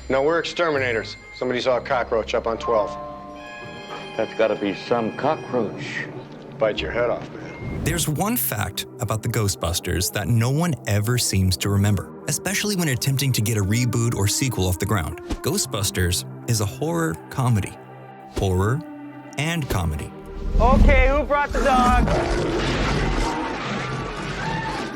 No, we're exterminators. Somebody saw a cockroach up on 12. That's gotta be some cockroach. Bite your head off, man. There's one fact about the Ghostbusters that no one ever seems to remember, especially when attempting to get a reboot or sequel off the ground. Ghostbusters is a horror comedy. Horror and comedy. Okay, who brought the dog?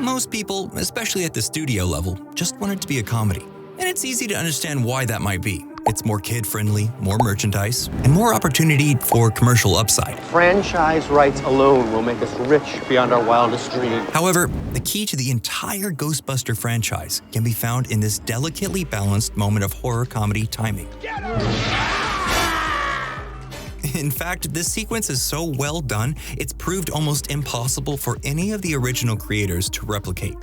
Most people, especially at the studio level, just want it to be a comedy. And it's easy to understand why that might be. It's more kid-friendly, more merchandise, and more opportunity for commercial upside. Franchise rights alone will make us rich beyond our wildest dreams. However, the key to the entire Ghostbuster franchise can be found in this delicately balanced moment of horror comedy timing. In fact, this sequence is so well done, it's proved almost impossible for any of the original creators to replicate,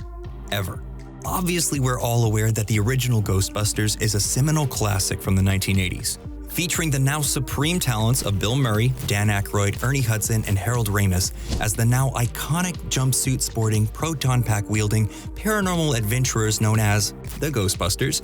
ever. Obviously, we're all aware that the original Ghostbusters is a seminal classic from the 1980s, featuring the now supreme talents of Bill Murray, Dan Aykroyd, Ernie Hudson, and Harold Ramis as the now iconic jumpsuit-sporting, proton-pack-wielding, paranormal adventurers known as the Ghostbusters.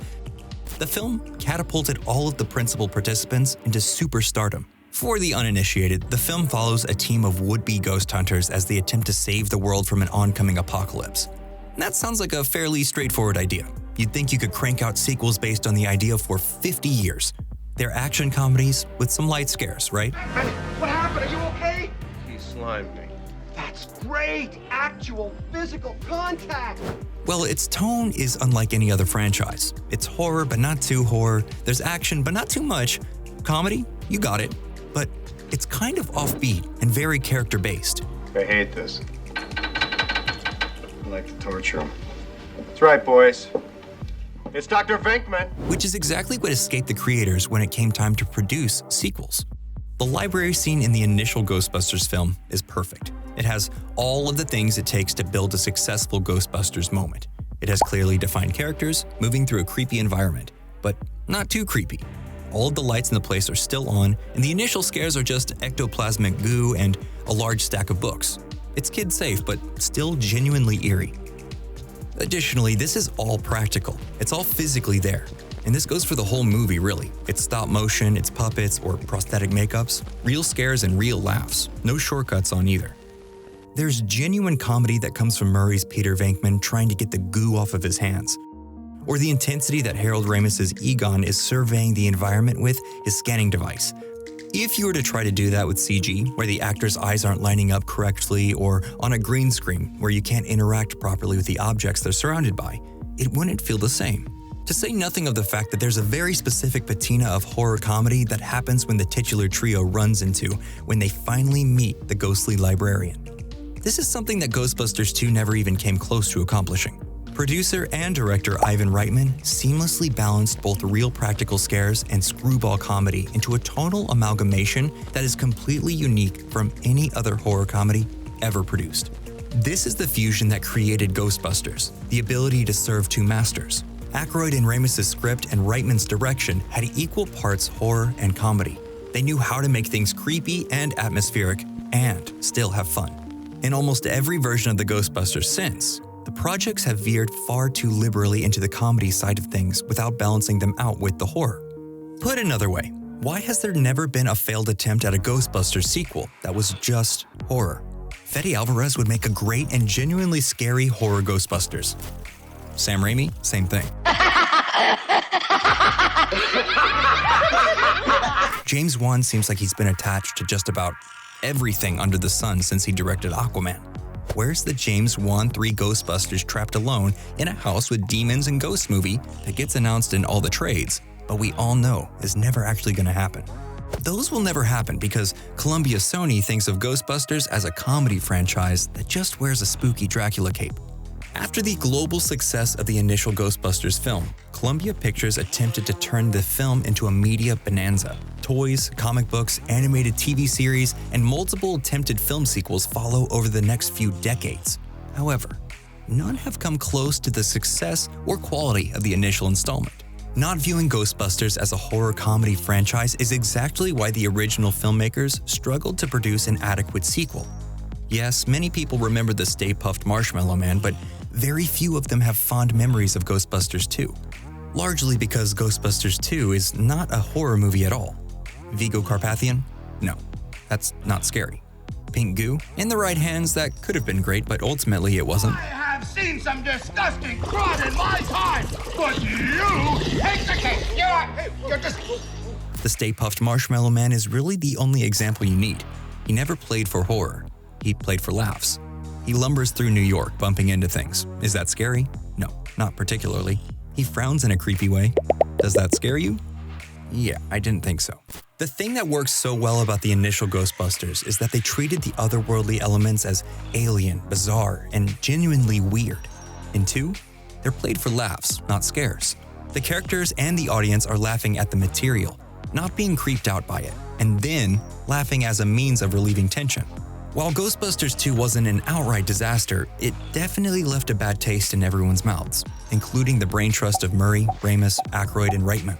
The film catapulted all of the principal participants into superstardom. For the uninitiated, the film follows a team of would-be ghost hunters as they attempt to save the world from an oncoming apocalypse. That sounds like a fairly straightforward idea. You'd think you could crank out sequels based on the idea for 50 years. They're action comedies with some light scares, right? Hey, what happened? Are you okay? He slimed me. That's great! Actual physical contact! Well, its tone is unlike any other franchise. It's horror, but not too horror. There's action, but not too much. Comedy? You got it. But it's kind of offbeat and very character-based. I hate this. I like to torture him. That's right, boys. It's Dr. Venkman. Which is exactly what escaped the creators when it came time to produce sequels. The library scene in the initial Ghostbusters film is perfect. It has all of the things it takes to build a successful Ghostbusters moment. It has clearly defined characters moving through a creepy environment, but not too creepy. All of the lights in the place are still on, and the initial scares are just ectoplasmic goo and a large stack of books. It's kid-safe, but still genuinely eerie. Additionally, this is all practical. It's all physically there. And this goes for the whole movie, really. It's stop motion, it's puppets or prosthetic makeups, real scares and real laughs. No shortcuts on either. There's genuine comedy that comes from Murray's Peter Venkman trying to get the goo off of his hands, or the intensity that Harold Ramis's Egon is surveying the environment with his scanning device. If you were to try to do that with CG, where the actor's eyes aren't lining up correctly, or on a green screen where you can't interact properly with the objects they're surrounded by, it wouldn't feel the same. To say nothing of the fact that there's a very specific patina of horror comedy that happens when the titular trio runs into when they finally meet the ghostly librarian. This is something that Ghostbusters 2 never even came close to accomplishing. Producer and director Ivan Reitman seamlessly balanced both real practical scares and screwball comedy into a tonal amalgamation that is completely unique from any other horror comedy ever produced. This is the fusion that created Ghostbusters, the ability to serve two masters. Aykroyd and Ramis's script and Reitman's direction had equal parts horror and comedy. They knew how to make things creepy and atmospheric and still have fun. In almost every version of the Ghostbusters since, the projects have veered far too liberally into the comedy side of things without balancing them out with the horror. Put another way, why has there never been a failed attempt at a Ghostbusters sequel that was just horror? Fede Alvarez would make a great and genuinely scary horror Ghostbusters. Sam Raimi, same thing. James Wan seems like he's been attached to just about everything under the sun since he directed Aquaman. Where's the James Wan 3 Ghostbusters trapped alone in a house with demons and ghosts movie that gets announced in all the trades, but we all know is never actually going to happen? Those will never happen because Columbia Sony thinks of Ghostbusters as a comedy franchise that just wears a spooky Dracula cape. After the global success of the initial Ghostbusters film, Columbia Pictures attempted to turn the film into a media bonanza. Toys, comic books, animated TV series, and multiple attempted film sequels follow over the next few decades. However, none have come close to the success or quality of the initial installment. Not viewing Ghostbusters as a horror comedy franchise is exactly why the original filmmakers struggled to produce an adequate sequel. Yes, many people remember the Stay Puft Marshmallow Man, but very few of them have fond memories of Ghostbusters 2. largely because Ghostbusters 2 is not a horror movie at all. Vigo Carpathian? No, that's not scary. Pink goo? In the right hands, that could have been great, but ultimately it wasn't. I have seen some disgusting crud in my time, but you take the cake. You're just... The Stay Puft Marshmallow Man is really the only example you need. He never played for horror. He played for laughs. He lumbers through New York, bumping into things. Is that scary? No, not particularly. He frowns in a creepy way. Does that scare you? Yeah, I didn't think so. The thing that works so well about the initial Ghostbusters is that they treated the otherworldly elements as alien, bizarre, and genuinely weird. In 2, they're played for laughs, not scares. The characters and the audience are laughing at the material, not being creeped out by it, and then laughing as a means of relieving tension. While Ghostbusters 2 wasn't an outright disaster, it definitely left a bad taste in everyone's mouths, including the brain trust of Murray, Ramis, Aykroyd, and Reitman.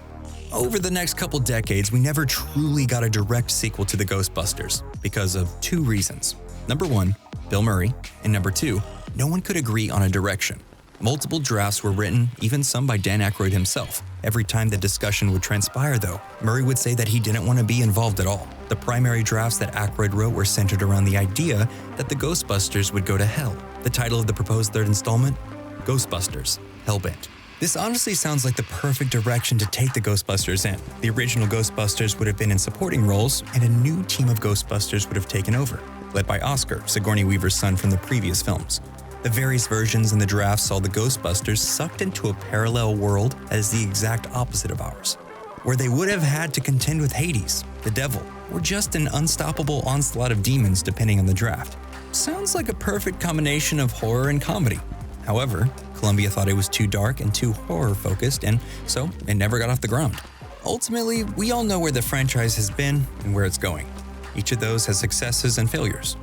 Over the next couple decades, we never truly got a direct sequel to the Ghostbusters because of 2 reasons. Number 1, Bill Murray, and number 2, no one could agree on a direction. Multiple drafts were written, even some by Dan Aykroyd himself. Every time the discussion would transpire, though, Murray would say that he didn't want to be involved at all. The primary drafts that Aykroyd wrote were centered around the idea that the Ghostbusters would go to hell. The title of the proposed 3rd installment? Ghostbusters Hellbent. This honestly sounds like the perfect direction to take the Ghostbusters in. The original Ghostbusters would have been in supporting roles, and a new team of Ghostbusters would have taken over, led by Oscar, Sigourney Weaver's son from the previous films. The various versions in the draft saw the Ghostbusters sucked into a parallel world that is the exact opposite of ours, where they would have had to contend with Hades, the devil, or just an unstoppable onslaught of demons depending on the draft. Sounds like a perfect combination of horror and comedy. However, Columbia thought it was too dark and too horror-focused, and so it never got off the ground. Ultimately, we all know where the franchise has been and where it's going. Each of those has successes and failures.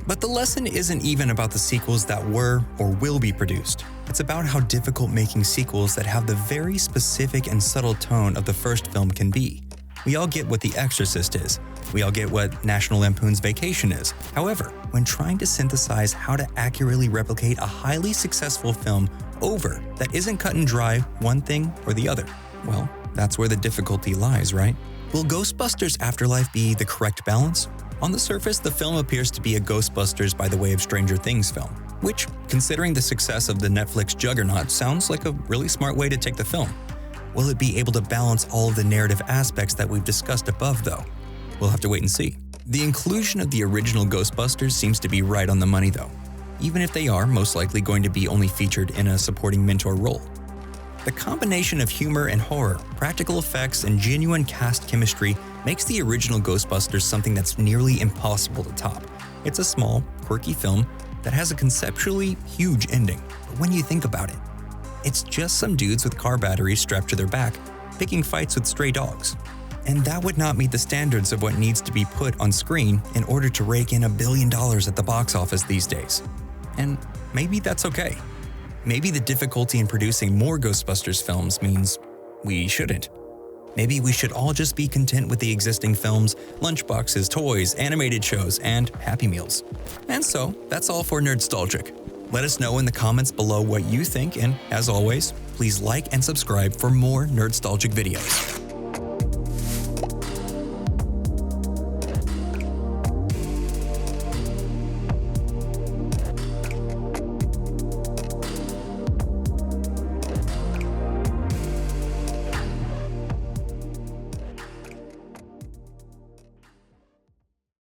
But the lesson isn't even about the sequels that were or will be produced. It's about how difficult making sequels that have the very specific and subtle tone of the first film can be. We all get what The Exorcist is. We all get what National Lampoon's Vacation is. However, when trying to synthesize how to accurately replicate a highly successful film over that isn't cut and dry one thing or the other, well, that's where the difficulty lies, right? Will Ghostbusters Afterlife be the correct balance? On the surface, the film appears to be a Ghostbusters by the way of Stranger Things film, which, considering the success of the Netflix juggernaut, sounds like a really smart way to take the film. Will it be able to balance all of the narrative aspects that we've discussed above, though? We'll have to wait and see. The inclusion of the original Ghostbusters seems to be right on the money, though, even if they are most likely going to be only featured in a supporting mentor role. The combination of humor and horror, practical effects, and genuine cast chemistry makes the original Ghostbusters something that's nearly impossible to top. It's a small, quirky film that has a conceptually huge ending, but when you think about it, it's just some dudes with car batteries strapped to their back, picking fights with stray dogs. And that would not meet the standards of what needs to be put on screen in order to rake in $1 billion at the box office these days. And maybe that's okay. Maybe the difficulty in producing more Ghostbusters films means we shouldn't. Maybe we should all just be content with the existing films, lunchboxes, toys, animated shows, and Happy Meals. And so, that's all for Nerdstalgic. Let us know in the comments below what you think, and as always, please like and subscribe for more Nerdstalgic videos.